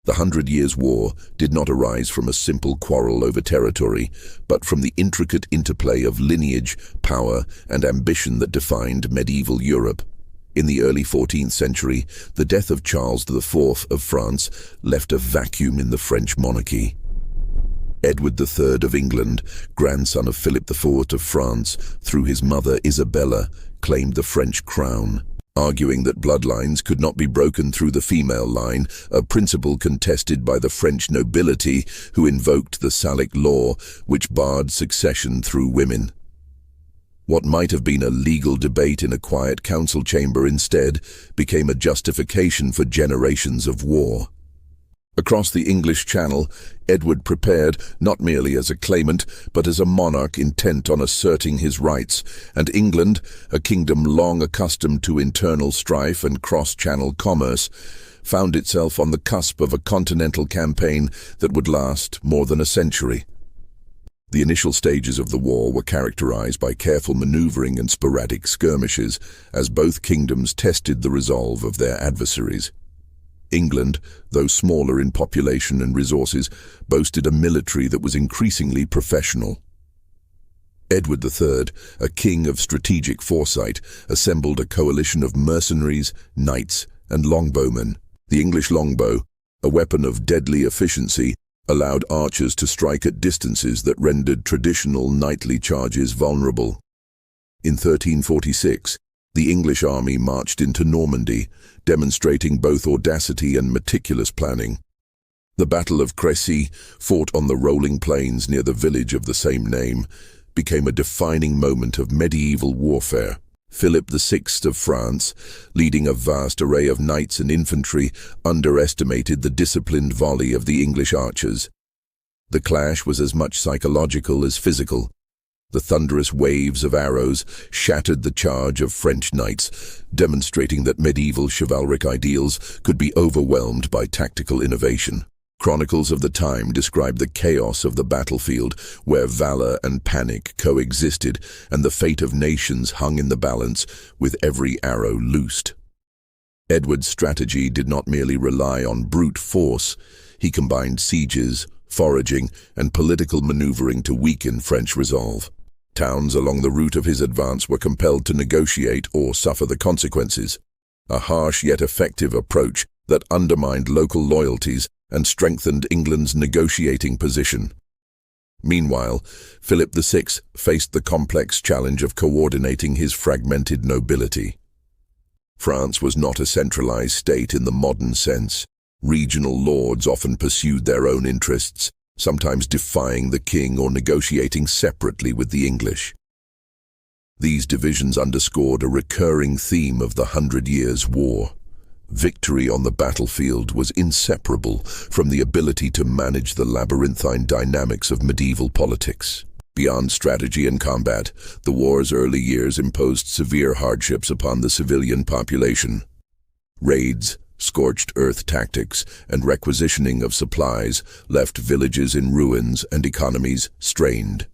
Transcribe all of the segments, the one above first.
The Hundred Years' War did not arise from a simple quarrel over territory, but from the intricate interplay of lineage, power, and ambition that defined medieval Europe. In the early 14th century, the death of Charles IV of France left a vacuum in the French monarchy. Edward III of England, grandson of Philip IV of France, through his mother Isabella, claimed the French crown, arguing that bloodlines could not be broken through the female line, a principle contested by the French nobility who invoked the Salic law, which barred succession through women. What might have been a legal debate in a quiet council chamber instead became a justification for generations of war. Across the English Channel, Edward prepared not merely as a claimant, but as a monarch intent on asserting his rights, and England, a kingdom long accustomed to internal strife and cross-channel commerce, found itself on the cusp of a continental campaign that would last more than a century. The initial stages of the war were characterized by careful maneuvering and sporadic skirmishes, as both kingdoms tested the resolve of their adversaries. England, though smaller in population and resources, boasted a military that was increasingly professional. Edward III, a king of strategic foresight, assembled a coalition of mercenaries, knights, and longbowmen. The English longbow, a weapon of deadly efficiency, allowed archers to strike at distances that rendered traditional knightly charges vulnerable. In 1346, the English army marched into Normandy, demonstrating both audacity and meticulous planning. The Battle of Crécy, fought on the rolling plains near the village of the same name, became a defining moment of medieval warfare. Philip VI of France, leading a vast array of knights and infantry, underestimated the disciplined volley of the English archers. The clash was as much psychological as physical. The thunderous waves of arrows shattered the charge of French knights, demonstrating that medieval chivalric ideals could be overwhelmed by tactical innovation. Chronicles of the time describe the chaos of the battlefield, where valor and panic coexisted, and the fate of nations hung in the balance, with every arrow loosed. Edward's strategy did not merely rely on brute force. He combined sieges, foraging, and political maneuvering to weaken French resolve. Towns along the route of his advance were compelled to negotiate or suffer the consequences, a harsh yet effective approach that undermined local loyalties and strengthened England's negotiating position. Meanwhile, Philip VI faced the complex challenge of coordinating his fragmented nobility. France was not a centralized state in the modern sense. Regional lords often pursued their own interests, sometimes defying the king or negotiating separately with the English. These divisions underscored a recurring theme of the 100 Years' War. Victory on the battlefield was inseparable from the ability to manage the labyrinthine dynamics of medieval politics. Beyond strategy and combat, the war's early years imposed severe hardships upon the civilian population. Raids, scorched earth tactics, and requisitioning of supplies left villages in ruins and economies strained.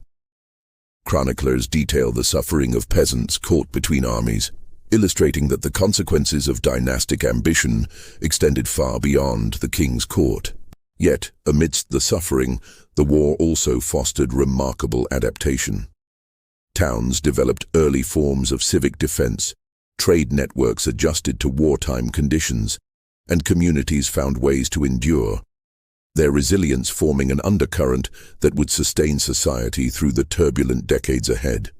Chroniclers detail the suffering of peasants caught between armies, illustrating that the consequences of dynastic ambition extended far beyond the king's court. Yet, amidst the suffering, the war also fostered remarkable adaptation. Towns developed early forms of civic defense, trade networks adjusted to wartime conditions, and communities found ways to endure, their resilience forming an undercurrent that would sustain society through the turbulent decades ahead.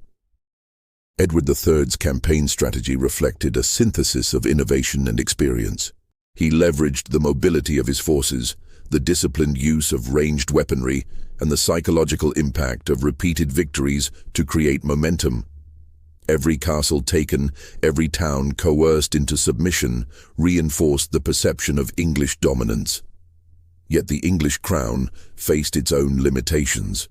Edward III's campaign strategy reflected a synthesis of innovation and experience. He leveraged the mobility of his forces, the disciplined use of ranged weaponry, and the psychological impact of repeated victories to create momentum. Every castle taken, every town coerced into submission, reinforced the perception of English dominance. Yet the English crown faced its own limitations.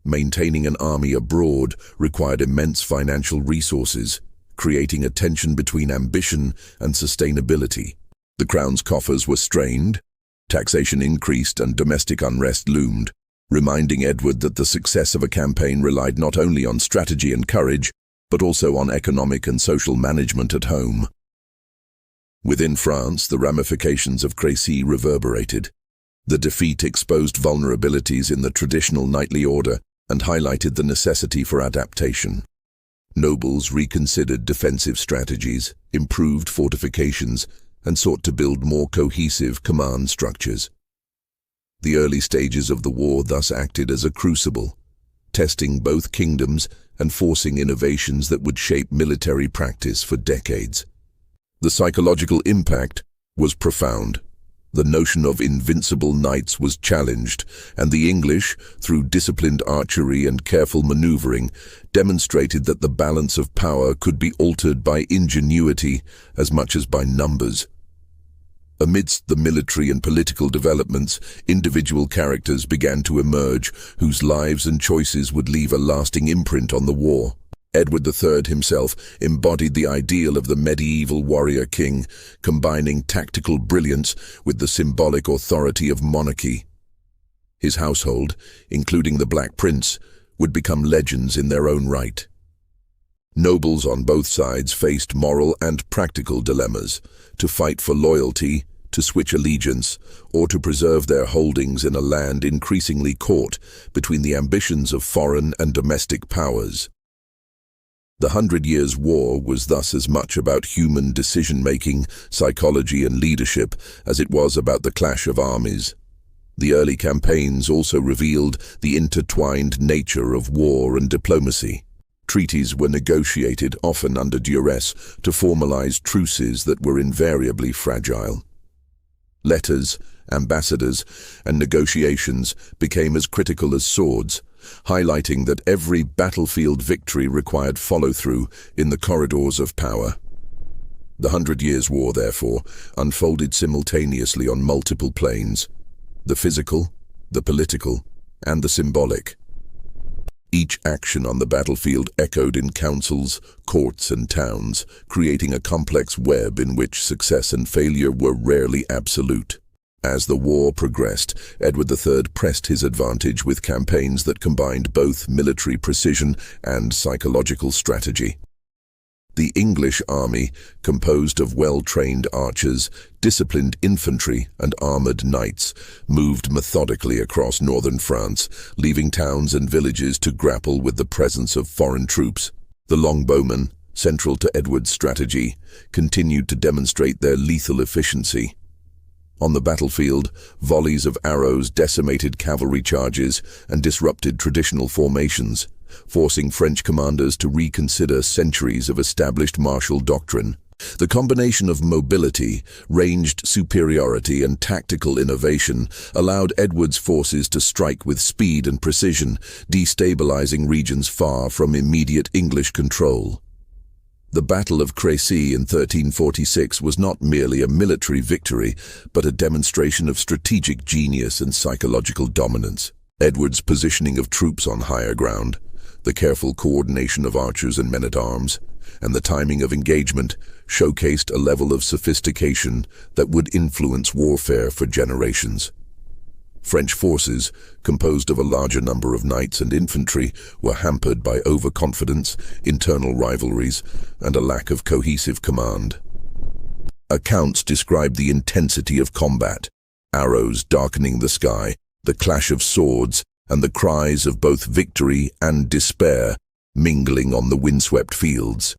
Maintaining an army abroad required immense financial resources, creating a tension between ambition and sustainability. The crown's coffers were strained, taxation increased, and domestic unrest loomed, reminding Edward that the success of a campaign relied not only on strategy and courage, but also on economic and social management at home. Within France, the ramifications of Crécy reverberated. The defeat exposed vulnerabilities in the traditional knightly order and highlighted the necessity for adaptation. Nobles reconsidered defensive strategies, improved fortifications, and sought to build more cohesive command structures. The early stages of the war thus acted as a crucible, testing both kingdoms and forcing innovations that would shape military practice for decades. The psychological impact was profound. The notion of invincible knights was challenged, and the English, through disciplined archery and careful maneuvering, demonstrated that the balance of power could be altered by ingenuity as much as by numbers. Amidst the military and political developments, individual characters began to emerge whose lives and choices would leave a lasting imprint on the war. Edward III himself embodied the ideal of the medieval warrior king, combining tactical brilliance with the symbolic authority of monarchy. His household, including the Black Prince, would become legends in their own right. Nobles on both sides faced moral and practical dilemmas: to fight for loyalty, to switch allegiance, or to preserve their holdings in a land increasingly caught between the ambitions of foreign and domestic powers. The 100 Years' War was thus as much about human decision-making, psychology and leadership as it was about the clash of armies. The early campaigns also revealed the intertwined nature of war and diplomacy. Treaties were negotiated, often under duress, to formalize truces that were invariably fragile. Letters, ambassadors, and negotiations became as critical as swords, highlighting that every battlefield victory required follow-through in the corridors of power. The 100 Years' War, therefore, unfolded simultaneously on multiple planes: the physical, the political, and the symbolic. Each action on the battlefield echoed in councils, courts, and towns, creating a complex web in which success and failure were rarely absolute. As the war progressed, Edward III pressed his advantage with campaigns that combined both military precision and psychological strategy. The English army, composed of well-trained archers, disciplined infantry, and armored knights, moved methodically across northern France, leaving towns and villages to grapple with the presence of foreign troops. The longbowmen, central to Edward's strategy, continued to demonstrate their lethal efficiency. On the battlefield, volleys of arrows decimated cavalry charges and disrupted traditional formations, forcing French commanders to reconsider centuries of established martial doctrine. The combination of mobility, ranged superiority, and tactical innovation allowed Edward's forces to strike with speed and precision, destabilizing regions far from immediate English control. The Battle of Crécy in 1346 was not merely a military victory, but a demonstration of strategic genius and psychological dominance. Edward's positioning of troops on higher ground, the careful coordination of archers and men-at-arms, and the timing of engagement showcased a level of sophistication that would influence warfare for generations. French forces, composed of a larger number of knights and infantry, were hampered by overconfidence, internal rivalries, and a lack of cohesive command. Accounts describe the intensity of combat: arrows darkening the sky, the clash of swords, and the cries of both victory and despair mingling on the windswept fields.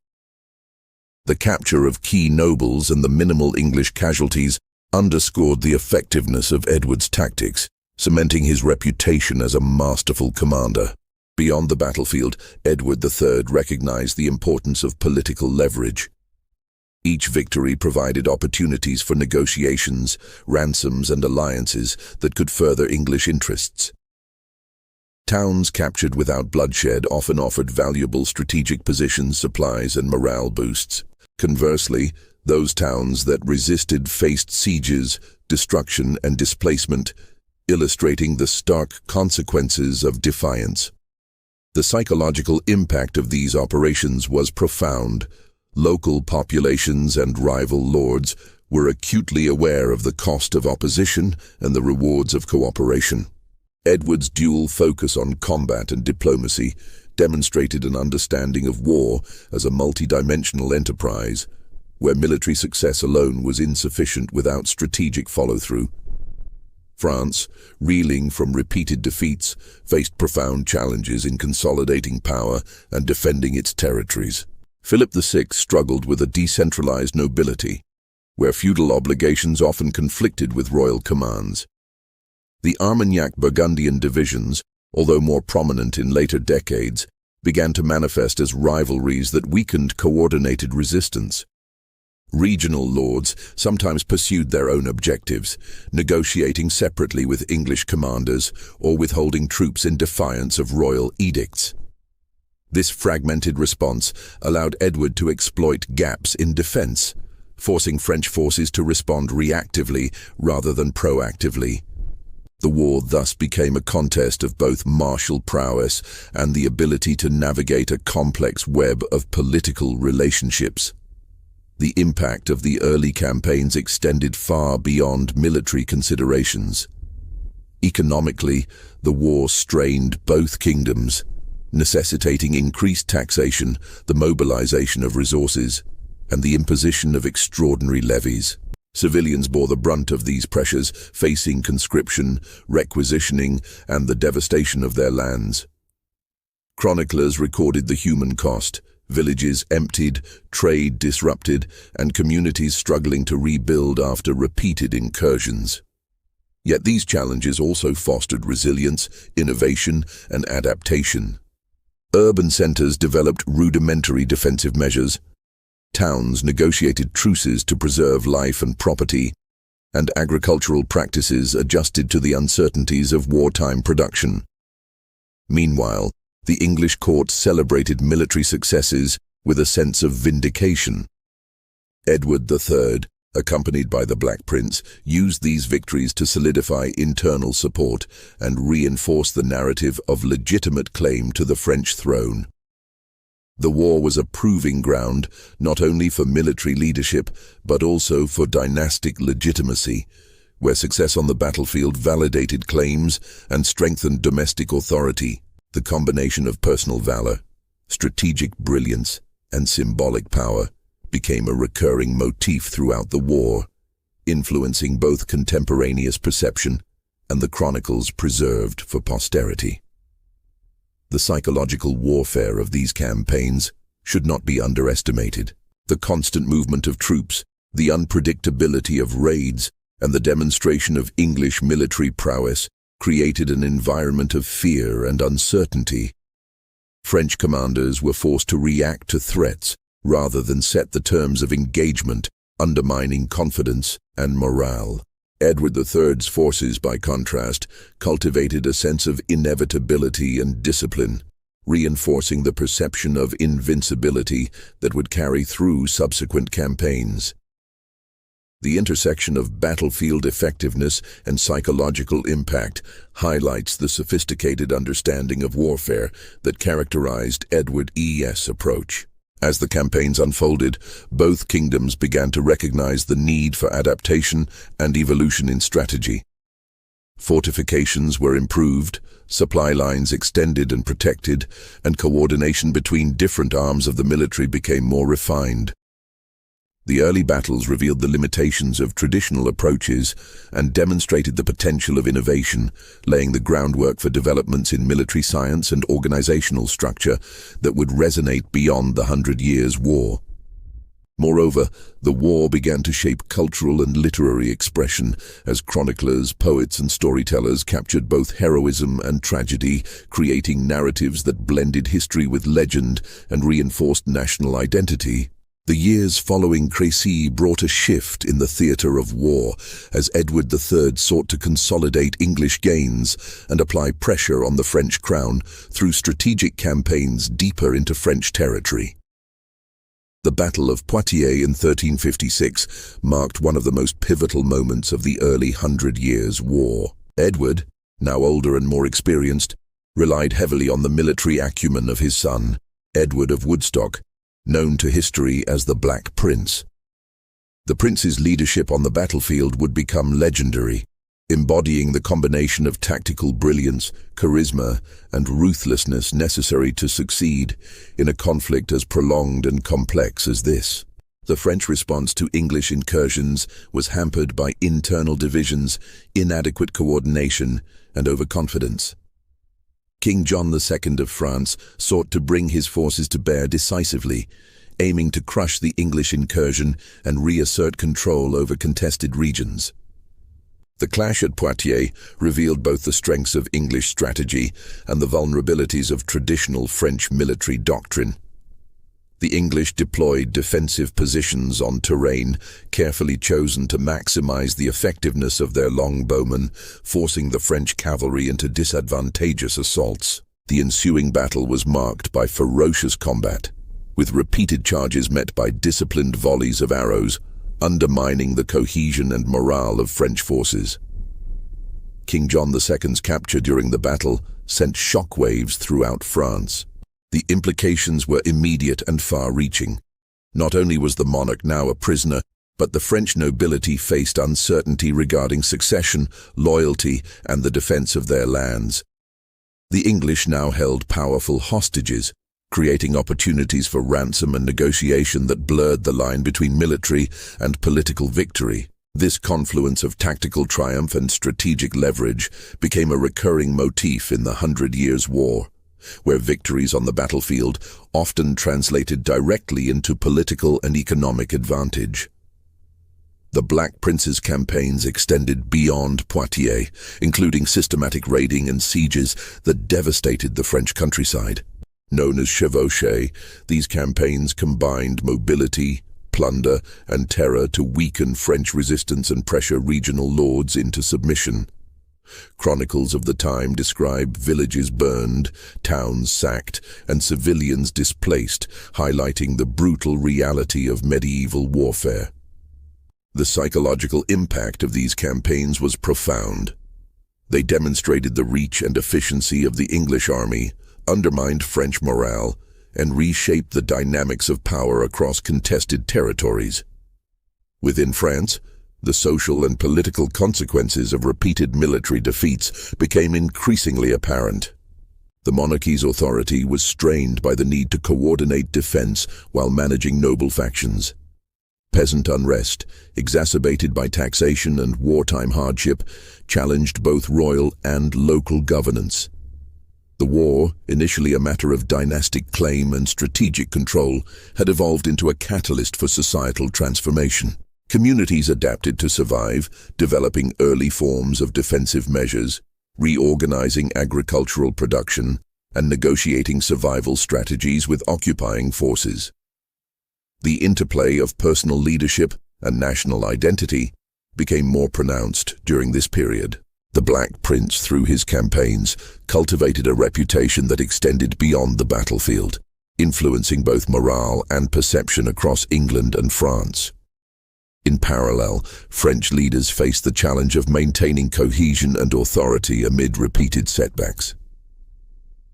The capture of key nobles and the minimal English casualties underscored the effectiveness of Edward's tactics, cementing his reputation as a masterful commander. Beyond the battlefield, Edward III recognized the importance of political leverage. Each victory provided opportunities for negotiations, ransoms, and alliances that could further English interests. Towns captured without bloodshed often offered valuable strategic positions, supplies, and morale boosts. Conversely, those towns that resisted faced sieges, destruction, and displacement, illustrating the stark consequences of defiance. The psychological impact of these operations was profound. Local populations and rival lords were acutely aware of the cost of opposition and the rewards of cooperation. Edward's dual focus on combat and diplomacy demonstrated an understanding of war as a multidimensional enterprise, where military success alone was insufficient without strategic follow-through. France, reeling from repeated defeats, faced profound challenges in consolidating power and defending its territories. Philip VI struggled with a decentralized nobility, where feudal obligations often conflicted with royal commands. The Armagnac-Burgundian divisions, although more prominent in later decades, began to manifest as rivalries that weakened coordinated resistance. Regional lords sometimes pursued their own objectives, negotiating separately with English commanders or withholding troops in defiance of royal edicts. This fragmented response allowed Edward to exploit gaps in defense, forcing French forces to respond reactively rather than proactively. The war thus became a contest of both martial prowess and the ability to navigate a complex web of political relationships. The impact of the early campaigns extended far beyond military considerations. Economically, the war strained both kingdoms, necessitating increased taxation, the mobilization of resources, and the imposition of extraordinary levies. Civilians bore the brunt of these pressures, facing conscription, requisitioning, and the devastation of their lands. Chroniclers recorded the human cost: villages emptied, trade disrupted, and communities struggling to rebuild after repeated incursions. Yet these challenges also fostered resilience, innovation, and adaptation. Urban centers developed rudimentary defensive measures. Towns negotiated truces to preserve life and property, and agricultural practices adjusted to the uncertainties of wartime production. Meanwhile, the English court celebrated military successes with a sense of vindication. Edward III, accompanied by the Black Prince, used these victories to solidify internal support and reinforce the narrative of legitimate claim to the French throne. The war was a proving ground not only for military leadership but also for dynastic legitimacy, where success on the battlefield validated claims and strengthened domestic authority. The combination of personal valor, strategic brilliance, and symbolic power became a recurring motif throughout the war, influencing both contemporaneous perception and the chronicles preserved for posterity. The psychological warfare of these campaigns should not be underestimated. The constant movement of troops, the unpredictability of raids, and the demonstration of English military prowess created an environment of fear and uncertainty. French commanders were forced to react to threats rather than set the terms of engagement, undermining confidence and morale. Edward III's forces, by contrast, cultivated a sense of inevitability and discipline, reinforcing the perception of invincibility that would carry through subsequent campaigns. The intersection of battlefield effectiveness and psychological impact highlights the sophisticated understanding of warfare that characterized Edward's approach. As the campaigns unfolded, both kingdoms began to recognize the need for adaptation and evolution in strategy. Fortifications were improved, supply lines extended and protected, and coordination between different arms of the military became more refined. The early battles revealed the limitations of traditional approaches and demonstrated the potential of innovation, laying the groundwork for developments in military science and organizational structure that would resonate beyond the 100 Years' War. Moreover, the war began to shape cultural and literary expression as chroniclers, poets, and storytellers captured both heroism and tragedy, creating narratives that blended history with legend and reinforced national identity. The years following Crécy brought a shift in the theatre of war as Edward III sought to consolidate English gains and apply pressure on the French crown through strategic campaigns deeper into French territory. The Battle of Poitiers in 1356 marked one of the most pivotal moments of the early 100 Years' War. Edward, now older and more experienced, relied heavily on the military acumen of his son, Edward of Woodstock, known to history as the Black Prince. The prince's leadership on the battlefield would become legendary, embodying the combination of tactical brilliance, charisma, and ruthlessness necessary to succeed in a conflict as prolonged and complex as this. The French response to English incursions was hampered by internal divisions, inadequate coordination, and overconfidence. King John II of France sought to bring his forces to bear decisively, aiming to crush the English incursion and reassert control over contested regions. The clash at Poitiers revealed both the strengths of English strategy and the vulnerabilities of traditional French military doctrine. The English deployed defensive positions on terrain carefully chosen to maximize the effectiveness of their longbowmen, forcing the French cavalry into disadvantageous assaults. The ensuing battle was marked by ferocious combat, with repeated charges met by disciplined volleys of arrows, undermining the cohesion and morale of French forces. King John II's capture during the battle sent shockwaves throughout France. The implications were immediate and far-reaching. Not only was the monarch now a prisoner, but the French nobility faced uncertainty regarding succession, loyalty, and the defense of their lands. The English now held powerful hostages, creating opportunities for ransom and negotiation that blurred the line between military and political victory. This confluence of tactical triumph and strategic leverage became a recurring motif in the 100 Years' War, where victories on the battlefield often translated directly into political and economic advantage. The Black Prince's campaigns extended beyond Poitiers, including systematic raiding and sieges that devastated the French countryside. Known as chevauchées, these campaigns combined mobility, plunder, and terror to weaken French resistance and pressure regional lords into submission. Chronicles of the time describe villages burned, towns sacked, and civilians displaced, highlighting the brutal reality of medieval warfare. The psychological impact of these campaigns was profound. They demonstrated the reach and efficiency of the English army, undermined French morale, and reshaped the dynamics of power across contested territories. Within France, the social and political consequences of repeated military defeats became increasingly apparent. The monarchy's authority was strained by the need to coordinate defense while managing noble factions. Peasant unrest, exacerbated by taxation and wartime hardship, challenged both royal and local governance. The war, initially a matter of dynastic claim and strategic control, had evolved into a catalyst for societal transformation. Communities adapted to survive, developing early forms of defensive measures, reorganizing agricultural production, and negotiating survival strategies with occupying forces. The interplay of personal leadership and national identity became more pronounced during this period. The Black Prince, through his campaigns, cultivated a reputation that extended beyond the battlefield, influencing both morale and perception across England and France. In parallel, French leaders faced the challenge of maintaining cohesion and authority amid repeated setbacks.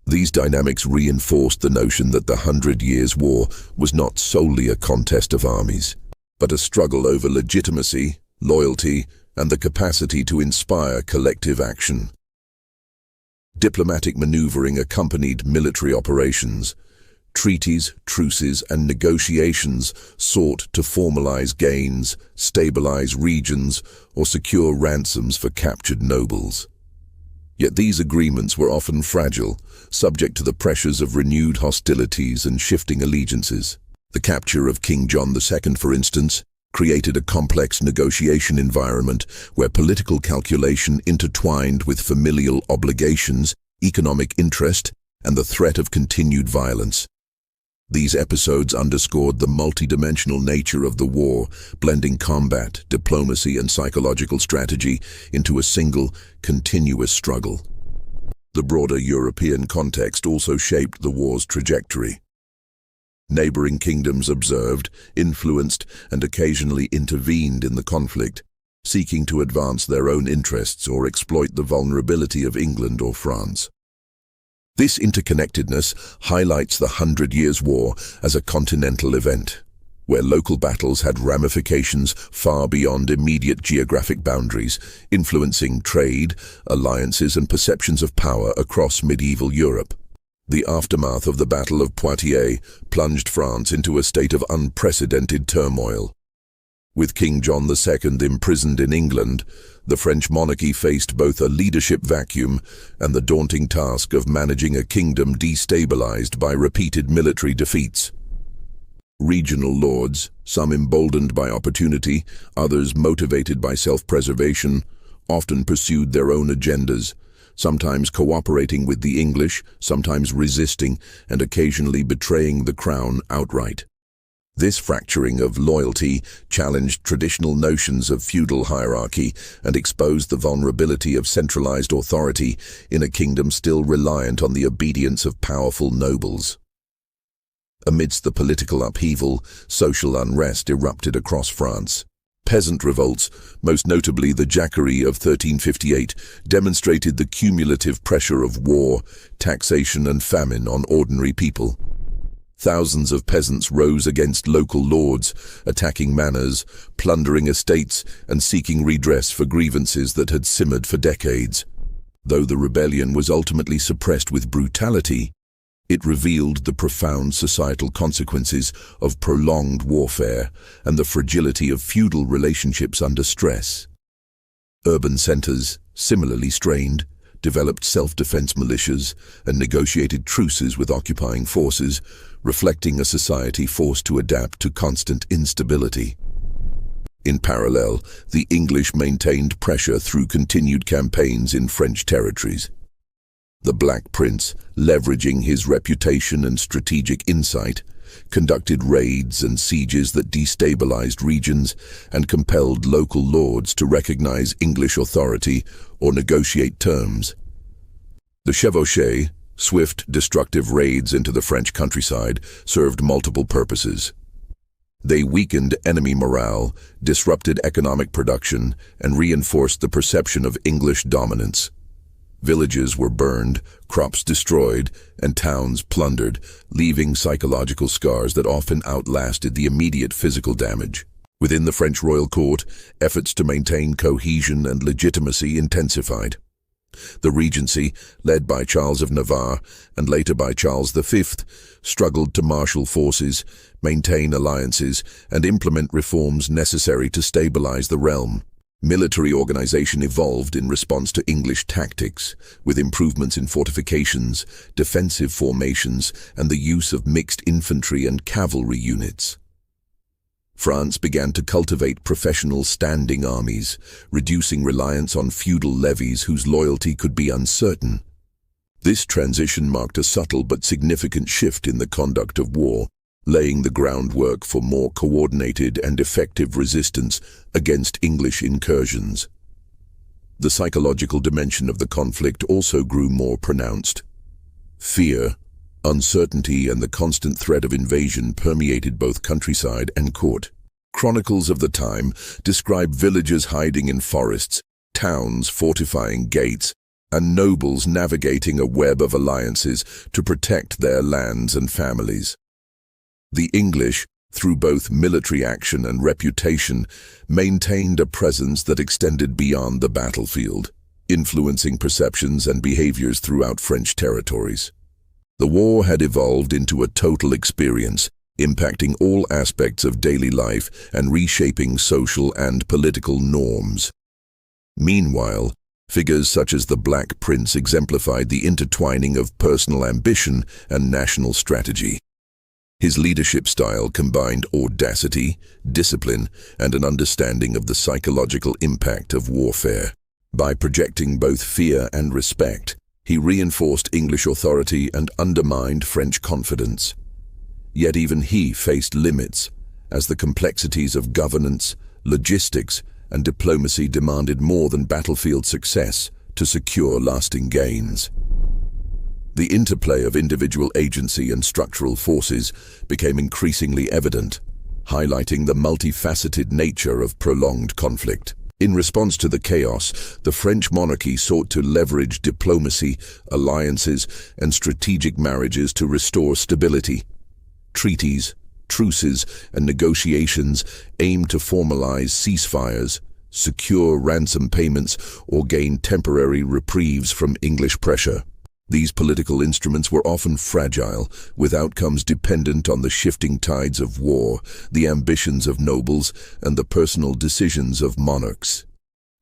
These dynamics reinforced the notion that the 100 Years' War was not solely a contest of armies, but a struggle over legitimacy, loyalty, and the capacity to inspire collective action. Diplomatic maneuvering accompanied military operations. Treaties, truces, and negotiations sought to formalize gains, stabilize regions, or secure ransoms for captured nobles. Yet these agreements were often fragile, subject to the pressures of renewed hostilities and shifting allegiances. The capture of King John II, for instance, created a complex negotiation environment where political calculation intertwined with familial obligations, economic interest, and the threat of continued violence. These episodes underscored the multidimensional nature of the war, blending combat, diplomacy, and psychological strategy into a single, continuous struggle. The broader European context also shaped the war's trajectory. Neighboring kingdoms observed, influenced, and occasionally intervened in the conflict, seeking to advance their own interests or exploit the vulnerability of England or France. This interconnectedness highlights the 100 Years' War as a continental event, where local battles had ramifications far beyond immediate geographic boundaries, influencing trade, alliances, and perceptions of power across medieval Europe. The aftermath of the Battle of Poitiers plunged France into a state of unprecedented turmoil. With King John II imprisoned in England, the French monarchy faced both a leadership vacuum and the daunting task of managing a kingdom destabilized by repeated military defeats. Regional lords, some emboldened by opportunity, others motivated by self-preservation, often pursued their own agendas, sometimes cooperating with the English, sometimes resisting, and occasionally betraying the crown outright. This fracturing of loyalty challenged traditional notions of feudal hierarchy and exposed the vulnerability of centralized authority in a kingdom still reliant on the obedience of powerful nobles. Amidst the political upheaval, social unrest erupted across France. Peasant revolts, most notably the Jacquerie of 1358, demonstrated the cumulative pressure of war, taxation and famine on ordinary people. Thousands of peasants rose against local lords, attacking manors, plundering estates, and seeking redress for grievances that had simmered for decades. Though the rebellion was ultimately suppressed with brutality, it revealed the profound societal consequences of prolonged warfare and the fragility of feudal relationships under stress. Urban centers, similarly strained, developed self-defense militias and negotiated truces with occupying forces, reflecting a society forced to adapt to constant instability. In parallel, the English maintained pressure through continued campaigns in French territories. The Black Prince, leveraging his reputation and strategic insight, conducted raids and sieges that destabilized regions and compelled local lords to recognize English authority or negotiate terms. The chevauchée, swift, destructive raids into the French countryside, served multiple purposes. They weakened enemy morale, disrupted economic production, and reinforced the perception of English dominance. Villages were burned, crops destroyed, and towns plundered, leaving psychological scars that often outlasted the immediate physical damage. Within the French royal court, efforts to maintain cohesion and legitimacy intensified. The regency, led by Charles of Navarre and later by Charles V, struggled to marshal forces, maintain alliances, and implement reforms necessary to stabilize the realm. Military organization evolved in response to English tactics, with improvements in fortifications, defensive formations, and the use of mixed infantry and cavalry units. France began to cultivate professional standing armies, reducing reliance on feudal levies whose loyalty could be uncertain. This transition marked a subtle but significant shift in the conduct of war, laying the groundwork for more coordinated and effective resistance against English incursions. The psychological dimension of the conflict also grew more pronounced. Fear, uncertainty, and the constant threat of invasion permeated both countryside and court. Chronicles of the time describe villagers hiding in forests, towns fortifying gates, and nobles navigating a web of alliances to protect their lands and families. The English, through both military action and reputation, maintained a presence that extended beyond the battlefield, influencing perceptions and behaviors throughout French territories. The war had evolved into a total experience, impacting all aspects of daily life and reshaping social and political norms. Meanwhile, figures such as the Black Prince exemplified the intertwining of personal ambition and national strategy. His leadership style combined audacity, discipline, and an understanding of the psychological impact of warfare. By projecting both fear and respect, he reinforced English authority and undermined French confidence. Yet even he faced limits, as the complexities of governance, logistics, and diplomacy demanded more than battlefield success to secure lasting gains. The interplay of individual agency and structural forces became increasingly evident, highlighting the multifaceted nature of prolonged conflict. In response to the chaos, the French monarchy sought to leverage diplomacy, alliances, and strategic marriages to restore stability. Treaties, truces, and negotiations aimed to formalize ceasefires, secure ransom payments, or gain temporary reprieves from English pressure. These political instruments were often fragile, with outcomes dependent on the shifting tides of war, the ambitions of nobles, and the personal decisions of monarchs.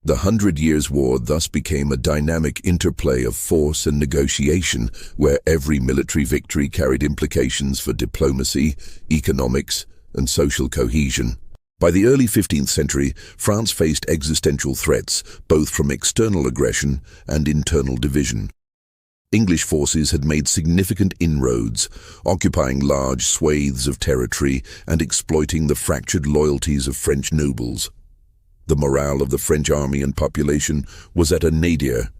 The 100 Years' War thus became a dynamic interplay of force and negotiation, where every military victory carried implications for diplomacy, economics, and social cohesion. By the early 15th century, France faced existential threats, both from external aggression and internal division. English forces had made significant inroads, occupying large swathes of territory and exploiting the fractured loyalties of French nobles. The morale of the French army and population was at a nadir,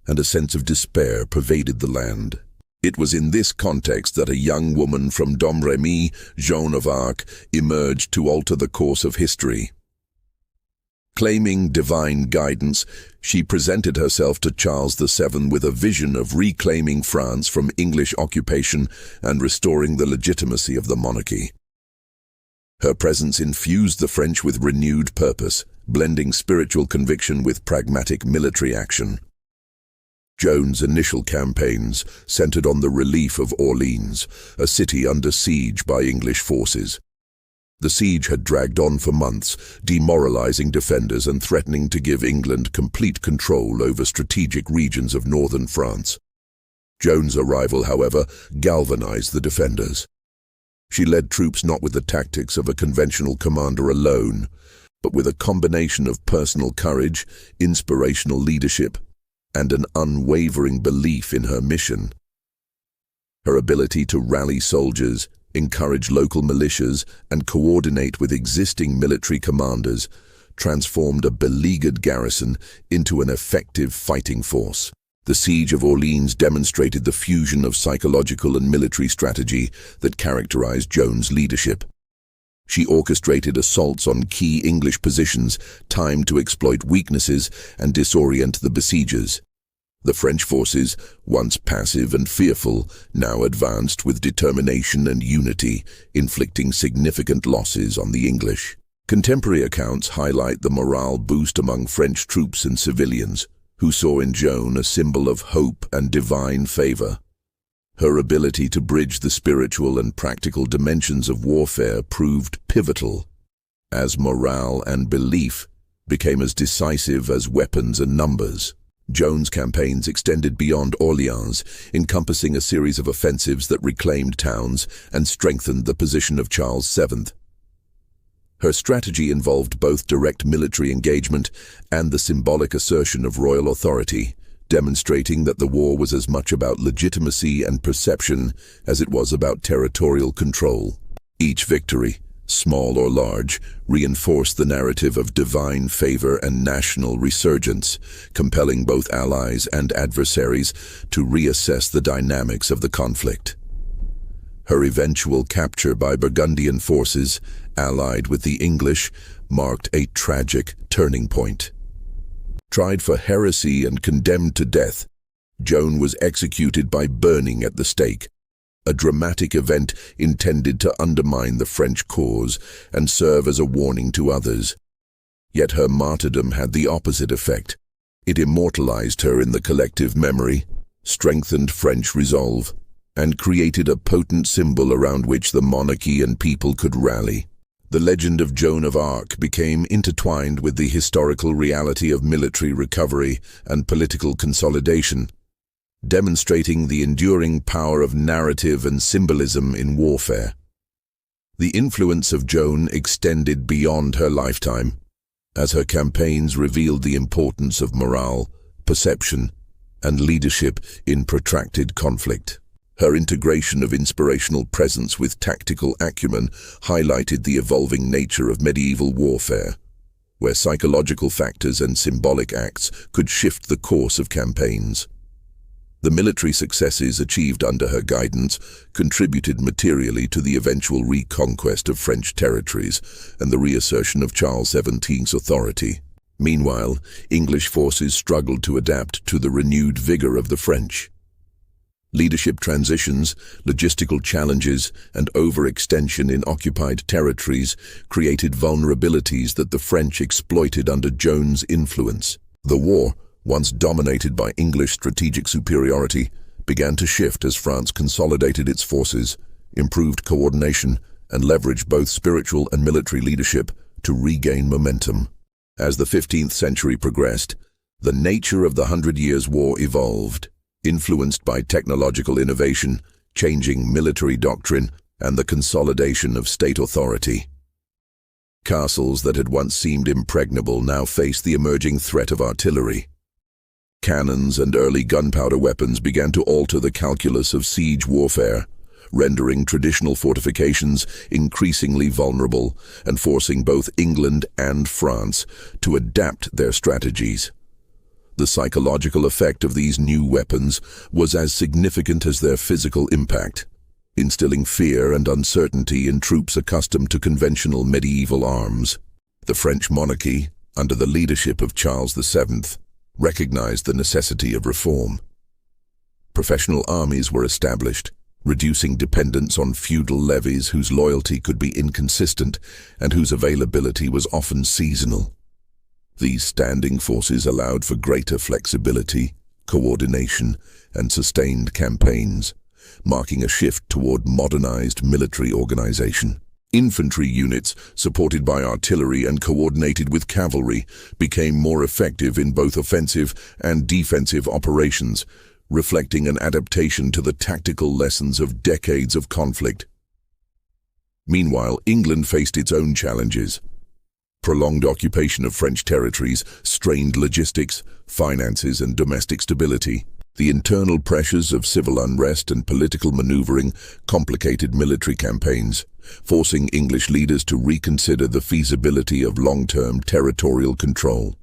and a sense of despair pervaded the land. It was in this context that a young woman from Domremy, Joan of Arc, emerged to alter the course of history. Claiming divine guidance, she presented herself to Charles VII with a vision of reclaiming France from English occupation and restoring the legitimacy of the monarchy. Her presence infused the French with renewed purpose, blending spiritual conviction with pragmatic military action. Joan's initial campaigns centered on the relief of Orleans, a city under siege by English forces. The siege had dragged on for months, demoralizing defenders and threatening to give England complete control over strategic regions of northern France. Joan's arrival, however, galvanized the defenders. She led troops not with the tactics of a conventional commander alone, but with a combination of personal courage, inspirational leadership, and an unwavering belief in her mission. Her ability to rally soldiers, encourage local militias, and coordinate with existing military commanders transformed a beleaguered garrison into an effective fighting force. The siege of Orleans demonstrated the fusion of psychological and military strategy that characterized Joan's leadership. She orchestrated assaults on key English positions, timed to exploit weaknesses and disorient the besiegers. The French forces, once passive and fearful, now advanced with determination and unity, inflicting significant losses on the English. Contemporary accounts highlight the morale boost among French troops and civilians, who saw in Joan a symbol of hope and divine favor. Her ability to bridge the spiritual and practical dimensions of warfare proved pivotal, as morale and belief became as decisive as weapons and numbers. Joan's campaigns extended beyond Orleans, encompassing a series of offensives that reclaimed towns and strengthened the position of Charles VII. Her strategy involved both direct military engagement and the symbolic assertion of royal authority, demonstrating that the war was as much about legitimacy and perception as it was about territorial control. Each victory, small or large, reinforced the narrative of divine favor and national resurgence, compelling both allies and adversaries to reassess the dynamics of the conflict. Her eventual capture by Burgundian forces, allied with the English, marked a tragic turning point. Tried for heresy and condemned to death, Joan was executed by burning at the stake, a dramatic event intended to undermine the French cause and serve as a warning to others. Yet her martyrdom had the opposite effect. It immortalized her in the collective memory, strengthened French resolve, and created a potent symbol around which the monarchy and people could rally. The legend of Joan of Arc became intertwined with the historical reality of military recovery and political consolidation, demonstrating the enduring power of narrative and symbolism in warfare. The influence of Joan extended beyond her lifetime, as her campaigns revealed the importance of morale, perception, and leadership in protracted conflict. Her integration of inspirational presence with tactical acumen highlighted the evolving nature of medieval warfare, where psychological factors and symbolic acts could shift the course of campaigns. The military successes achieved under her guidance contributed materially to the eventual reconquest of French territories and the reassertion of Charles XVII's authority. Meanwhile, English forces struggled to adapt to the renewed vigor of the French. Leadership transitions, logistical challenges, and overextension in occupied territories created vulnerabilities that the French exploited under Joan's influence. The war, once dominated by English strategic superiority, began to shift as France consolidated its forces, improved coordination, and leveraged both spiritual and military leadership to regain momentum. As the 15th century progressed, the nature of the Hundred Years' War evolved, influenced by technological innovation, changing military doctrine, and the consolidation of state authority. Castles that had once seemed impregnable now faced the emerging threat of artillery. Cannons and early gunpowder weapons began to alter the calculus of siege warfare, rendering traditional fortifications increasingly vulnerable and forcing both England and France to adapt their strategies. The psychological effect of these new weapons was as significant as their physical impact, instilling fear and uncertainty in troops accustomed to conventional medieval arms. The French monarchy, under the leadership of Charles VII, recognized the necessity of reform. Professional armies were established, reducing dependence on feudal levies whose loyalty could be inconsistent and whose availability was often seasonal. These standing forces allowed for greater flexibility, coordination, and sustained campaigns, marking a shift toward modernized military organization. Infantry units, supported by artillery and coordinated with cavalry, became more effective in both offensive and defensive operations, reflecting an adaptation to the tactical lessons of decades of conflict. Meanwhile, England faced its own challenges. Prolonged occupation of French territories strained logistics, finances, and domestic stability. The internal pressures of civil unrest and political maneuvering complicated military campaigns, forcing English leaders to reconsider the feasibility of long-term territorial control.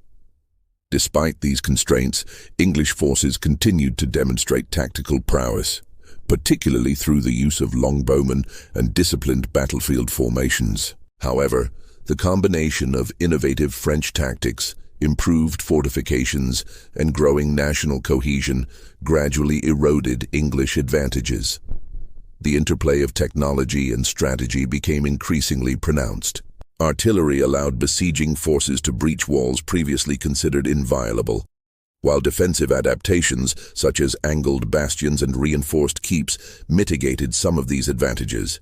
Despite these constraints, English forces continued to demonstrate tactical prowess, particularly through the use of longbowmen and disciplined battlefield formations. However, the combination of innovative French tactics, improved fortifications, and growing national cohesion gradually eroded English advantages. The interplay of technology and strategy became increasingly pronounced. Artillery allowed besieging forces to breach walls previously considered inviolable, while defensive adaptations, such as angled bastions and reinforced keeps, mitigated some of these advantages.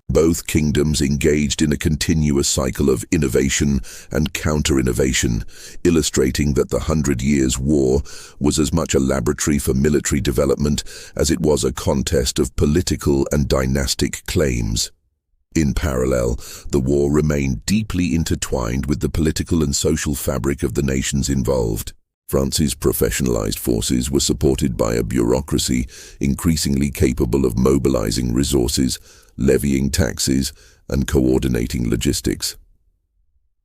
Both kingdoms engaged in a continuous cycle of innovation and counter-innovation, illustrating that the Hundred Years' War was as much a laboratory for military development as it was a contest of political and dynastic claims. In parallel, the war remained deeply intertwined with the political and social fabric of the nations involved. France's professionalized forces were supported by a bureaucracy increasingly capable of mobilizing resources, levying taxes, and coordinating logistics.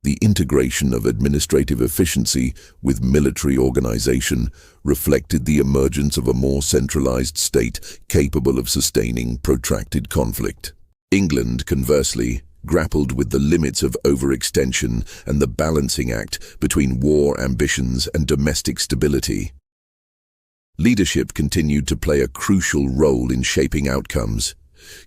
The integration of administrative efficiency with military organization reflected the emergence of a more centralized state capable of sustaining protracted conflict. England, conversely, grappled with the limits of overextension and the balancing act between war ambitions and domestic stability. Leadership continued to play a crucial role in shaping outcomes.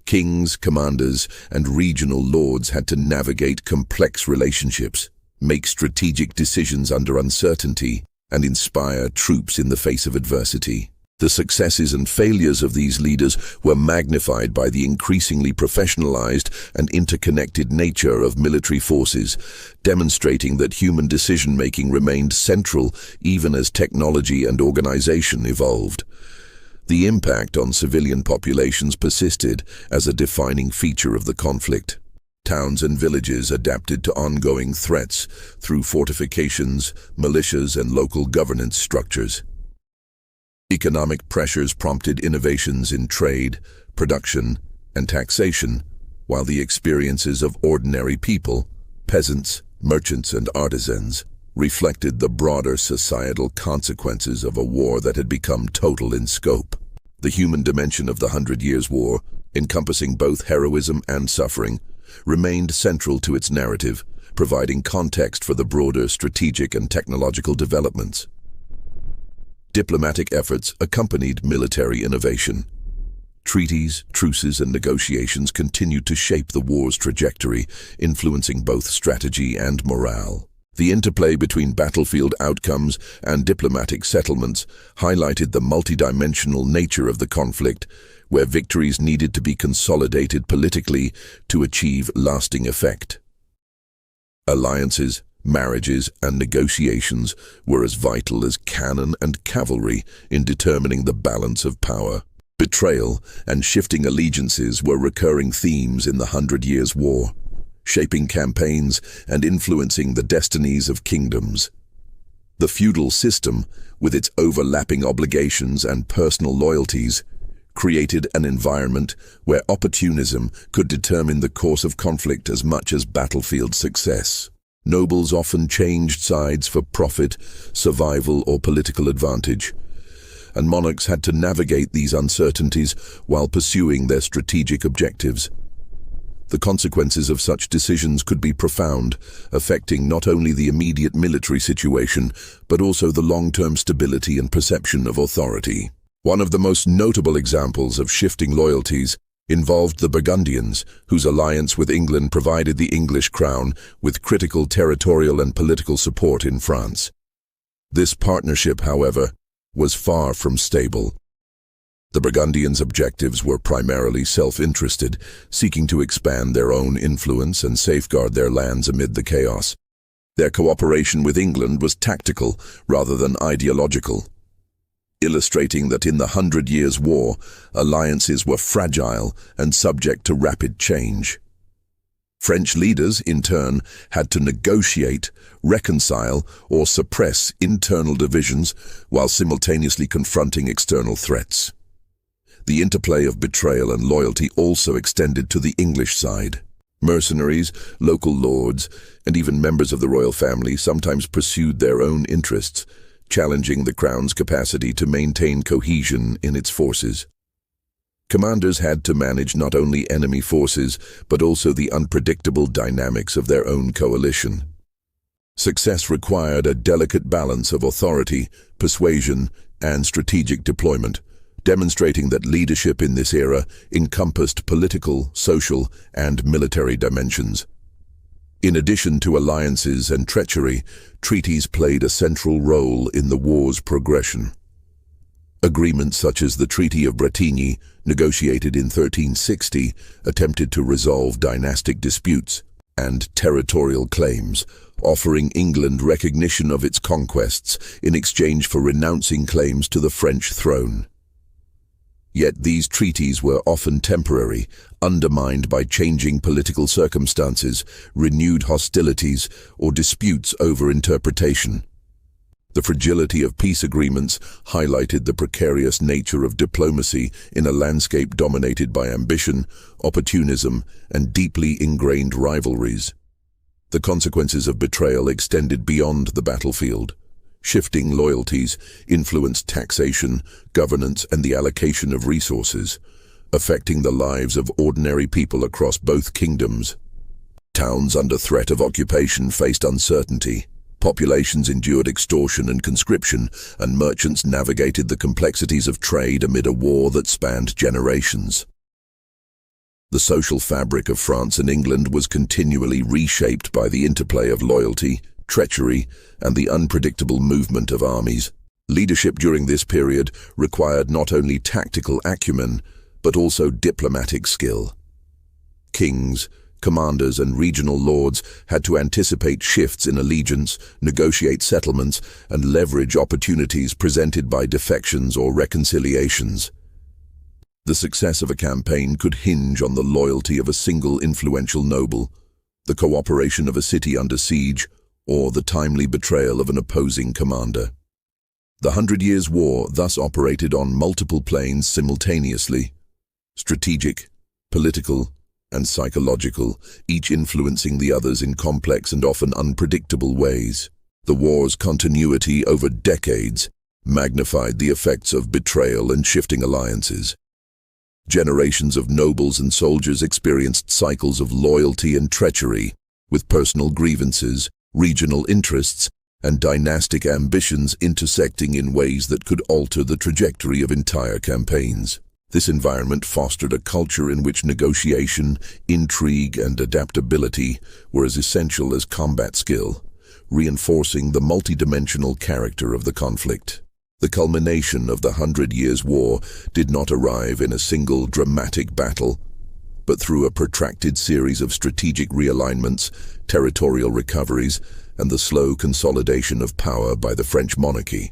Kings, commanders, and regional lords had to navigate complex relationships, make strategic decisions under uncertainty, and inspire troops in the face of adversity. The successes and failures of these leaders were magnified by the increasingly professionalized and interconnected nature of military forces, demonstrating that human decision-making remained central even as technology and organization evolved. The impact on civilian populations persisted as a defining feature of the conflict. Towns and villages adapted to ongoing threats through fortifications, militias, and local governance structures. Economic pressures prompted innovations in trade, production, and taxation, while the experiences of ordinary people, peasants, merchants, and artisans, reflected the broader societal consequences of a war that had become total in scope. The human dimension of the Hundred Years' War, encompassing both heroism and suffering, remained central to its narrative, providing context for the broader strategic and technological developments. Diplomatic efforts accompanied military innovation. Treaties, truces, and negotiations continued to shape the war's trajectory, influencing both strategy and morale. The interplay between battlefield outcomes and diplomatic settlements highlighted the multidimensional nature of the conflict, where victories needed to be consolidated politically to achieve lasting effect. Alliances, marriages, and negotiations were as vital as cannon and cavalry in determining the balance of power. Betrayal and shifting allegiances were recurring themes in the 100 Years' War, shaping campaigns and influencing the destinies of kingdoms. The feudal system, with its overlapping obligations and personal loyalties, created an environment where opportunism could determine the course of conflict as much as battlefield success. Nobles often changed sides for profit, survival, or political advantage, and monarchs had to navigate these uncertainties while pursuing their strategic objectives. The consequences of such decisions could be profound, affecting not only the immediate military situation, but also the long-term stability and perception of authority. One of the most notable examples of shifting loyalties involved the Burgundians, whose alliance with England provided the English crown with critical territorial and political support in France. This partnership, however, was far from stable. The Burgundians' objectives were primarily self-interested, seeking to expand their own influence and safeguard their lands amid the chaos. Their cooperation with England was tactical rather than ideological, illustrating that in the 100 Years' War, alliances were fragile and subject to rapid change. French leaders, in turn, had to negotiate, reconcile, or suppress internal divisions while simultaneously confronting external threats. The interplay of betrayal and loyalty also extended to the English side. Mercenaries, local lords, and even members of the royal family sometimes pursued their own interests, challenging the crown's capacity to maintain cohesion in its forces. Commanders had to manage not only enemy forces, but also the unpredictable dynamics of their own coalition. Success required a delicate balance of authority, persuasion, and strategic deployment, demonstrating that leadership in this era encompassed political, social, and military dimensions. In addition to alliances and treachery, treaties played a central role in the war's progression. Agreements such as the Treaty of Bretigny, negotiated in 1360, attempted to resolve dynastic disputes and territorial claims, offering England recognition of its conquests in exchange for renouncing claims to the French throne. Yet these treaties were often temporary, undermined by changing political circumstances, renewed hostilities, or disputes over interpretation. The fragility of peace agreements highlighted the precarious nature of diplomacy in a landscape dominated by ambition, opportunism, and deeply ingrained rivalries. The consequences of betrayal extended beyond the battlefield. Shifting loyalties influenced taxation, governance, and the allocation of resources, affecting the lives of ordinary people across both kingdoms. Towns under threat of occupation faced uncertainty. Populations endured extortion and conscription, and merchants navigated the complexities of trade amid a war that spanned generations. The social fabric of France and England was continually reshaped by the interplay of loyalty, treachery, and the unpredictable movement of armies. Leadership during this period required not only tactical acumen, but also diplomatic skill. Kings, commanders, and regional lords had to anticipate shifts in allegiance, negotiate settlements, and leverage opportunities presented by defections or reconciliations. The success of a campaign could hinge on the loyalty of a single influential noble, the cooperation of a city under siege, or the timely betrayal of an opposing commander. The 100 Years' War thus operated on multiple planes simultaneously: strategic, political, and psychological, each influencing the others in complex and often unpredictable ways. The war's continuity over decades magnified the effects of betrayal and shifting alliances. Generations of nobles and soldiers experienced cycles of loyalty and treachery, with personal grievances, regional interests, and dynastic ambitions intersecting in ways that could alter the trajectory of entire campaigns. This environment fostered a culture in which negotiation, intrigue, and adaptability were as essential as combat skill, reinforcing the multidimensional character of the conflict. The culmination of the 100 Years' War did not arrive in a single dramatic battle, but through a protracted series of strategic realignments, territorial recoveries, and the slow consolidation of power by the French monarchy.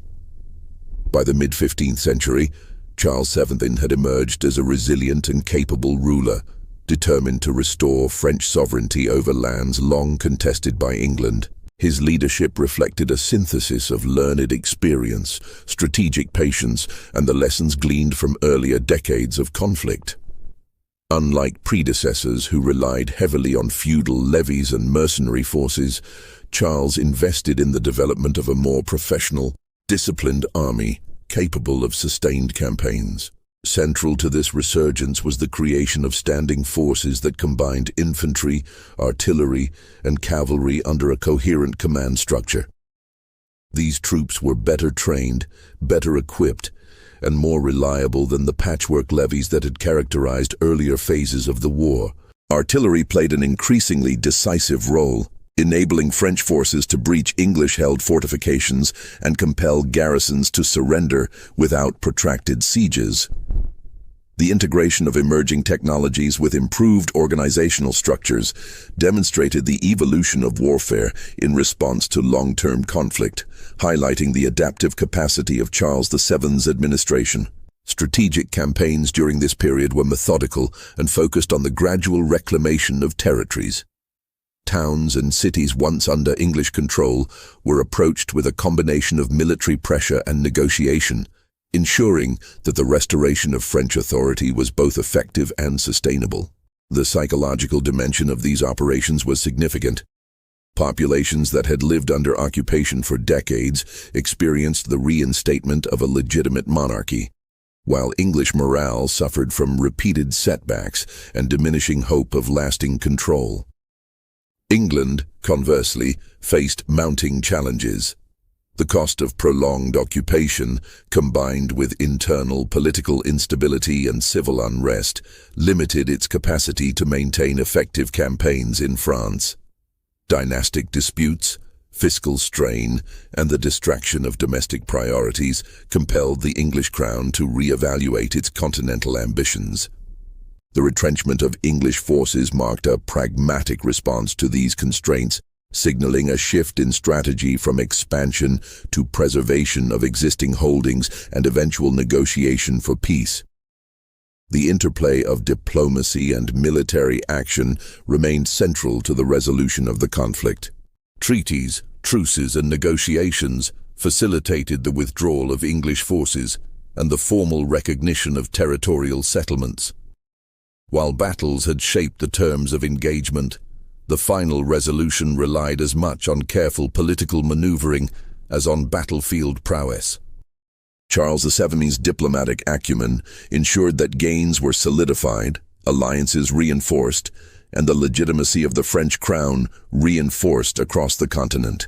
By the mid-15th century, Charles VII had emerged as a resilient and capable ruler, determined to restore French sovereignty over lands long contested by England. His leadership reflected a synthesis of learned experience, strategic patience, and the lessons gleaned from earlier decades of conflict. Unlike predecessors who relied heavily on feudal levies and mercenary forces, Charles invested in the development of a more professional, disciplined army capable of sustained campaigns. Central to this resurgence was the creation of standing forces that combined infantry, artillery, and cavalry under a coherent command structure. These troops were better trained, better equipped, and more reliable than the patchwork levies that had characterized earlier phases of the war. Artillery played an increasingly decisive role, enabling French forces to breach English-held fortifications and compel garrisons to surrender without protracted sieges. The integration of emerging technologies with improved organizational structures demonstrated the evolution of warfare in response to long-term conflict, highlighting the adaptive capacity of Charles VII's administration. Strategic campaigns during this period were methodical and focused on the gradual reclamation of territories. Towns and cities once under English control were approached with a combination of military pressure and negotiation, ensuring that the restoration of French authority was both effective and sustainable. The psychological dimension of these operations was significant. Populations that had lived under occupation for decades experienced the reinstatement of a legitimate monarchy, while English morale suffered from repeated setbacks and diminishing hope of lasting control. England, conversely, faced mounting challenges. The cost of prolonged occupation, combined with internal political instability and civil unrest, limited its capacity to maintain effective campaigns in France. Dynastic disputes, fiscal strain, and the distraction of domestic priorities compelled the English crown to re-evaluate its continental ambitions. The retrenchment of English forces marked a pragmatic response to these constraints, signaling a shift in strategy from expansion to preservation of existing holdings and eventual negotiation for peace. The interplay of diplomacy and military action remained central to the resolution of the conflict. Treaties, truces, and negotiations facilitated the withdrawal of English forces and the formal recognition of territorial settlements. While battles had shaped the terms of engagement, the final resolution relied as much on careful political maneuvering as on battlefield prowess. Charles VII's diplomatic acumen ensured that gains were solidified, alliances reinforced, and the legitimacy of the French crown reinforced across the continent.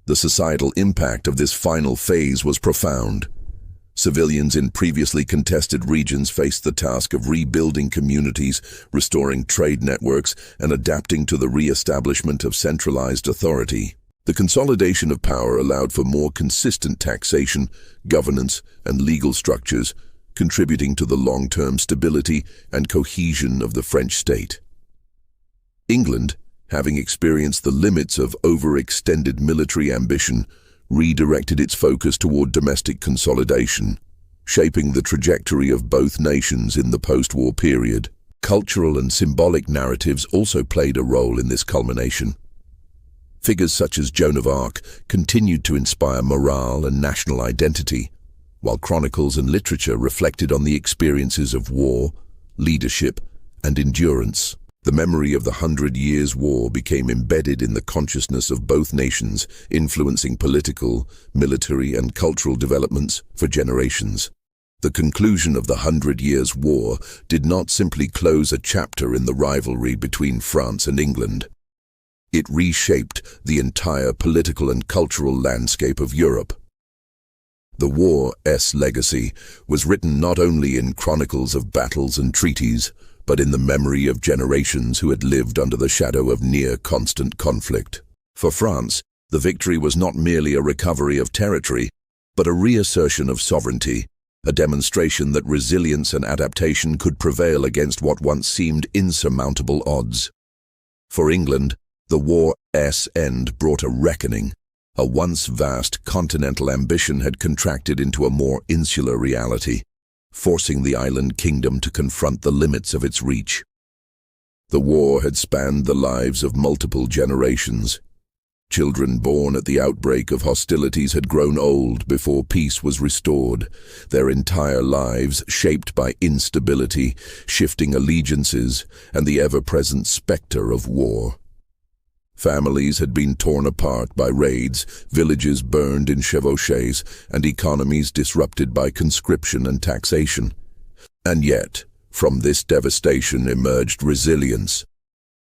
The societal impact of this final phase was profound. Civilians in previously contested regions faced the task of rebuilding communities, restoring trade networks, and adapting to the re-establishment of centralized authority. The consolidation of power allowed for more consistent taxation, governance, and legal structures, contributing to the long-term stability and cohesion of the French state. England, having experienced the limits of overextended military ambition, redirected its focus toward domestic consolidation, shaping the trajectory of both nations in the post-war period. Cultural and symbolic narratives also played a role in this culmination. Figures such as Joan of Arc continued to inspire morale and national identity, while chronicles and literature reflected on the experiences of war, leadership, and endurance. The memory of the 100 Years' War became embedded in the consciousness of both nations, influencing political, military, and cultural developments for generations. The conclusion of the 100 Years' War did not simply close a chapter in the rivalry between France and England. It reshaped the entire political and cultural landscape of Europe. The war's legacy was written not only in chronicles of battles and treaties, but in the memory of generations who had lived under the shadow of near-constant conflict. For France, The victory was not merely a recovery of territory, but a reassertion of sovereignty, a demonstration that resilience and adaptation could prevail against what once seemed insurmountable odds. For England, the war's end brought a reckoning. A once vast continental ambition had contracted into a more insular reality, forcing the island kingdom to confront the limits of its reach. The war had spanned the lives of multiple generations. Children born at the outbreak of hostilities had grown old before peace was restored, their entire lives shaped by instability, shifting allegiances, and the ever-present specter of war. Families had been torn apart by raids, villages burned in chevauchés, and economies disrupted by conscription and taxation. And yet, from this devastation emerged resilience.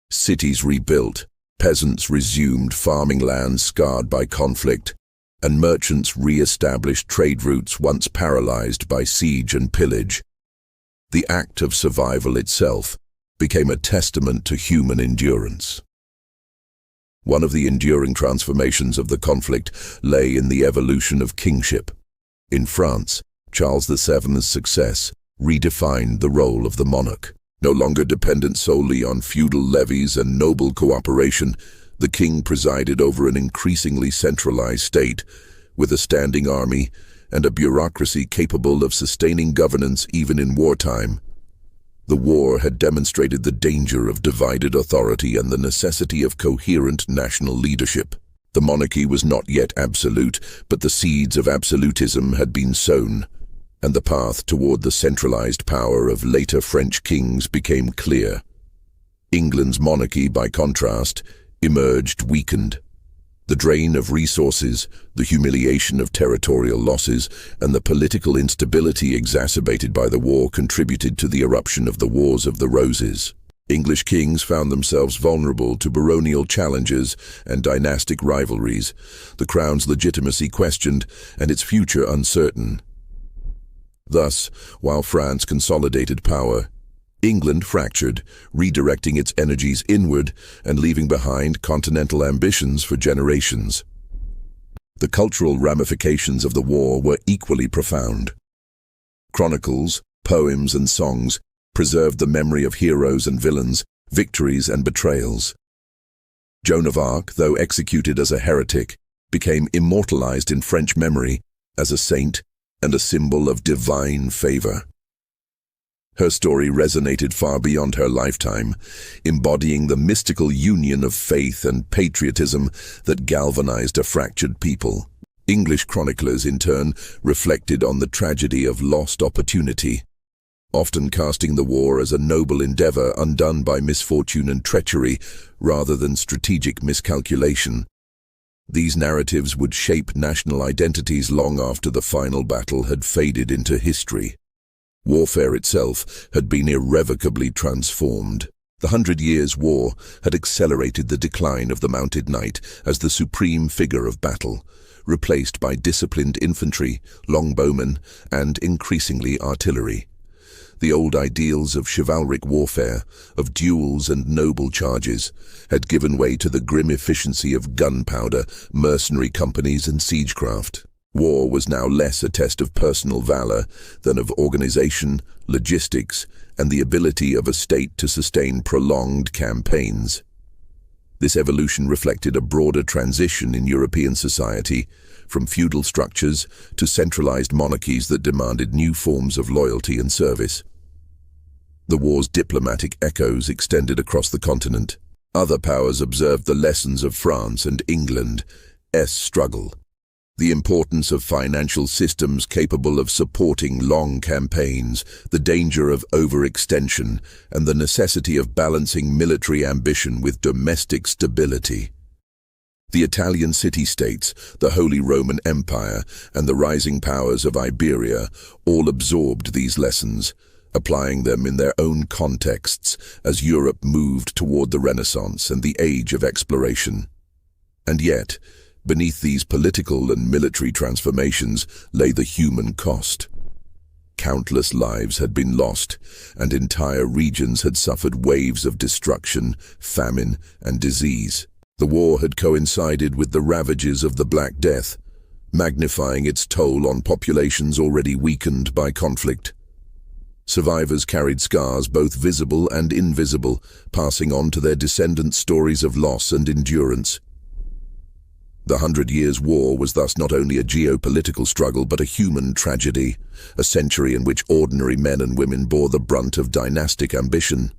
Cities rebuilt, peasants resumed farming lands scarred by conflict, and merchants re-established trade routes once paralyzed by siege and pillage. The act of survival itself became a testament to human endurance. One of the enduring transformations of the conflict lay in the evolution of kingship. In France, Charles VII's success redefined the role of the monarch. No longer dependent solely on feudal levies and noble cooperation, the king presided over an increasingly centralized state, with a standing army and a bureaucracy capable of sustaining governance even in wartime. The war had demonstrated the danger of divided authority and the necessity of coherent national leadership. The monarchy was not yet absolute, but the seeds of absolutism had been sown, and the path toward the centralized power of later French kings became clear. England's monarchy, by contrast, emerged weakened. The drain of resources, the humiliation of territorial losses, and the political instability exacerbated by the war contributed to the eruption of the Wars of the Roses. English kings found themselves vulnerable to baronial challenges and dynastic rivalries, the crown's legitimacy questioned and its future uncertain. Thus, while France consolidated power, England fractured, redirecting its energies inward and leaving behind continental ambitions for generations. The cultural ramifications of the war were equally profound. Chronicles, poems, and songs preserved the memory of heroes and villains, victories and betrayals. Joan of Arc, though executed as a heretic, became immortalized in French memory as a saint and a symbol of divine favor. Her story resonated far beyond her lifetime, embodying the mystical union of faith and patriotism that galvanized a fractured people. English chroniclers, in turn, reflected on the tragedy of lost opportunity, often casting the war as a noble endeavor undone by misfortune and treachery rather than strategic miscalculation. These narratives would shape national identities long after the final battle had faded into history. Warfare itself had been irrevocably transformed. The 100 Years' War had accelerated the decline of the mounted knight as the supreme figure of battle, replaced by disciplined infantry, longbowmen, and increasingly artillery. The old ideals of chivalric warfare, of duels and noble charges, had given way to the grim efficiency of gunpowder, mercenary companies, and siegecraft. War was now less a test of personal valor than of organization, logistics, and the ability of a state to sustain prolonged campaigns. This evolution reflected a broader transition in European society, from feudal structures to centralized monarchies that demanded new forms of loyalty and service. The war's diplomatic echoes extended across the continent. Other powers observed the lessons of France and England's struggle. The importance of financial systems capable of supporting long campaigns, the danger of overextension, and the necessity of balancing military ambition with domestic stability. The Italian city-states, the Holy Roman Empire, and the rising powers of Iberia all absorbed these lessons, applying them in their own contexts as Europe moved toward the Renaissance and the Age of Exploration. And yet, beneath these political and military transformations lay the human cost. Countless lives had been lost, and entire regions had suffered waves of destruction, famine, and disease. The war had coincided with the ravages of the Black Death, magnifying its toll on populations already weakened by conflict. Survivors carried scars both visible and invisible, passing on to their descendants stories of loss and endurance. The 100 Years' War was thus not only a geopolitical struggle but a human tragedy, a century in which ordinary men and women bore the brunt of dynastic ambition.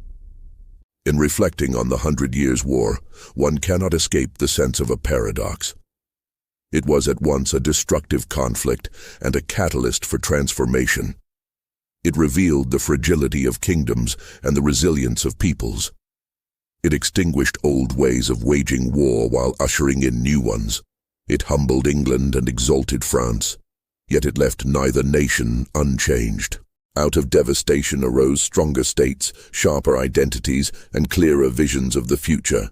In reflecting on the 100 Years' War, one cannot escape the sense of a paradox. It was at once a destructive conflict and a catalyst for transformation. It revealed the fragility of kingdoms and the resilience of peoples. It extinguished old ways of waging war while ushering in new ones. It humbled England and exalted France, yet it left neither nation unchanged. Out of devastation arose stronger states, sharper identities, and clearer visions of the future.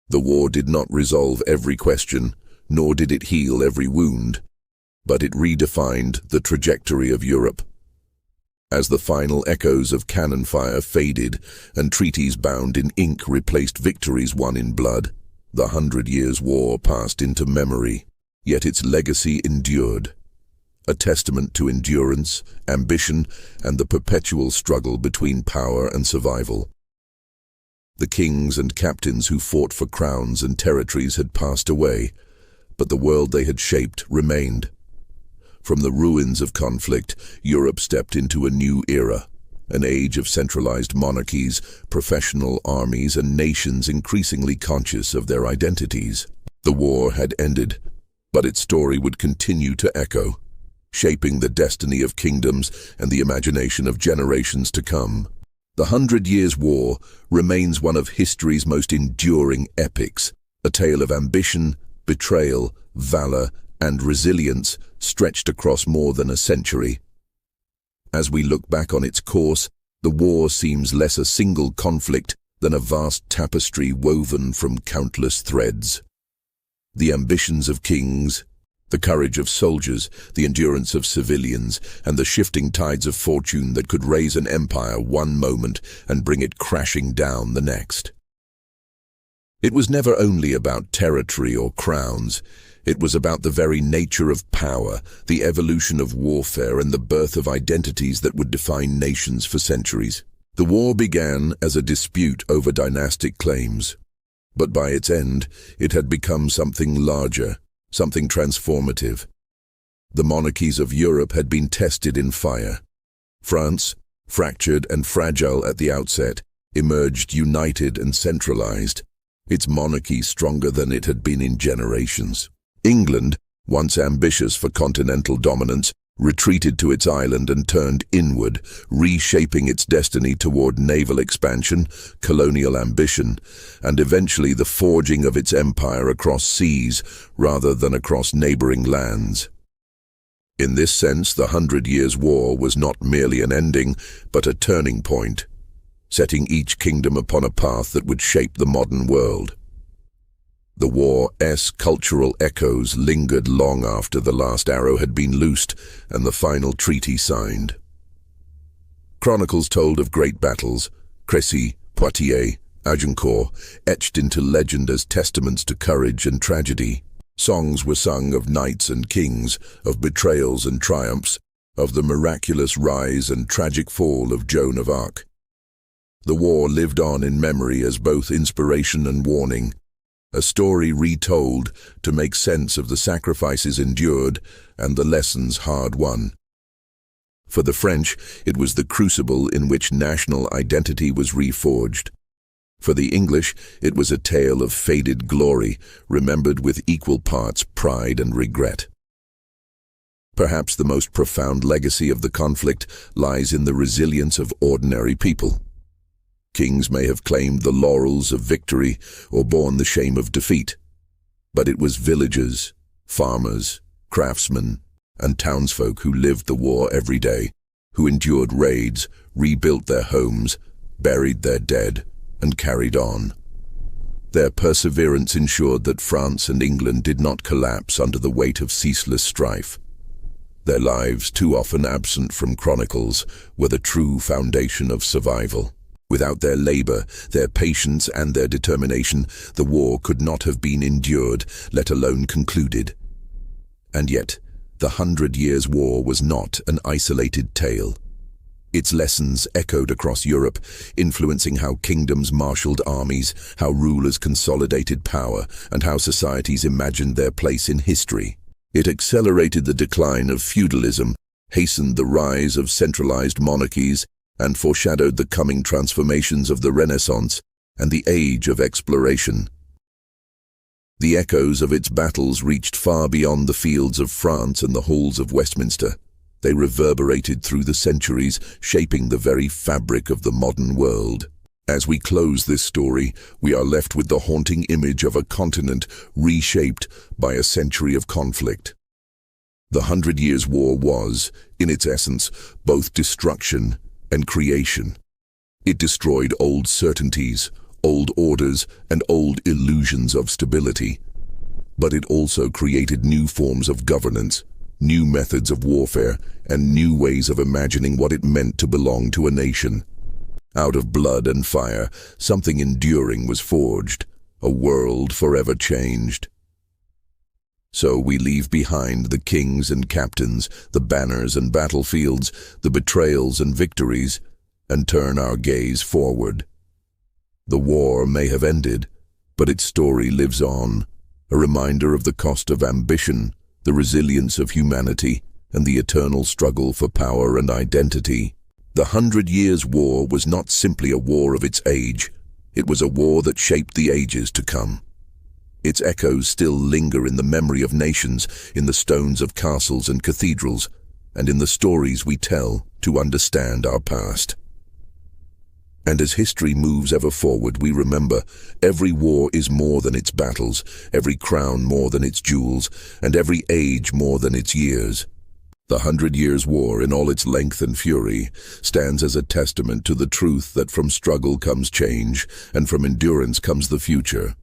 The war did not resolve every question, nor did it heal every wound, but it redefined the trajectory of Europe. As the final echoes of cannon fire faded and treaties bound in ink replaced victories won in blood, the 100 Years' War passed into memory, yet its legacy endured. A testament to endurance, ambition, and the perpetual struggle between power and survival. The kings and captains who fought for crowns and territories had passed away, but the world they had shaped remained. From the ruins of conflict, Europe stepped into a new era, an age of centralized monarchies, professional armies, and nations increasingly conscious of their identities. The war had ended, but its story would continue to echo, shaping the destiny of kingdoms and the imagination of generations to come. The 100 Years' War remains one of history's most enduring epics, a tale of ambition, betrayal, valor, and resilience stretched across more than a century. As we look back on its course, the war seems less a single conflict than a vast tapestry woven from countless threads. The ambitions of kings, the courage of soldiers, the endurance of civilians, and the shifting tides of fortune that could raise an empire one moment and bring it crashing down the next. It was never only about territory or crowns. It was about the very nature of power, the evolution of warfare, and the birth of identities that would define nations for centuries. The war began as a dispute over dynastic claims, but by its end, it had become something larger, something transformative. The monarchies of Europe had been tested in fire. France, fractured and fragile at the outset, emerged united and centralized, its monarchy stronger than it had been in generations. England, once ambitious for continental dominance, retreated to its island and turned inward, reshaping its destiny toward naval expansion, colonial ambition, and eventually the forging of its empire across seas rather than across neighboring lands. In this sense, the 100 Years' War was not merely an ending, but a turning point, setting each kingdom upon a path that would shape the modern world. The war's cultural echoes lingered long after the last arrow had been loosed and the final treaty signed. Chronicles told of great battles, Crécy, Poitiers, Agincourt, etched into legend as testaments to courage and tragedy. Songs were sung of knights and kings, of betrayals and triumphs, of the miraculous rise and tragic fall of Joan of Arc. The war lived on in memory as both inspiration and warning, a story retold to make sense of the sacrifices endured and the lessons hard won. For the French, it was the crucible in which national identity was reforged. For the English, it was a tale of faded glory, remembered with equal parts pride and regret. Perhaps the most profound legacy of the conflict lies in the resilience of ordinary people. Kings may have claimed the laurels of victory or borne the shame of defeat, but it was villagers, farmers, craftsmen, and townsfolk who lived the war every day, who endured raids, rebuilt their homes, buried their dead, and carried on. Their perseverance ensured that France and England did not collapse under the weight of ceaseless strife. Their lives, too often absent from chronicles, were the true foundation of survival. Without their labor, their patience and their determination, the war could not have been endured, let alone concluded. And yet, the 100 Years' War was not an isolated tale. Its lessons echoed across Europe, influencing how kingdoms marshaled armies, how rulers consolidated power, and how societies imagined their place in history. It accelerated the decline of feudalism, hastened the rise of centralized monarchies, and foreshadowed the coming transformations of the Renaissance and the Age of Exploration. The echoes of its battles reached far beyond the fields of France and the halls of Westminster. They reverberated through the centuries, shaping the very fabric of the modern world. As we close this story, we are left with the haunting image of a continent reshaped by a century of conflict. The 100 Years' War was, in its essence, both destruction and creation. It destroyed old certainties, old orders, and old illusions of stability. But it also created new forms of governance, new methods of warfare, and new ways of imagining what it meant to belong to a nation. Out of blood and fire, something enduring was forged, a world forever changed. So we leave behind the kings and captains, the banners and battlefields, the betrayals and victories, and turn our gaze forward. The war may have ended, but its story lives on, a reminder of the cost of ambition, the resilience of humanity, and the eternal struggle for power and identity. The 100 Years' War was not simply a war of its age. It was a war that shaped the ages to come. Its echoes still linger in the memory of nations, in the stones of castles and cathedrals, and in the stories we tell to understand our past. And as history moves ever forward, we remember every war is more than its battles, every crown more than its jewels, and every age more than its years. The 100 Years' War, in all its length and fury, stands as a testament to the truth that from struggle comes change, and from endurance comes the future.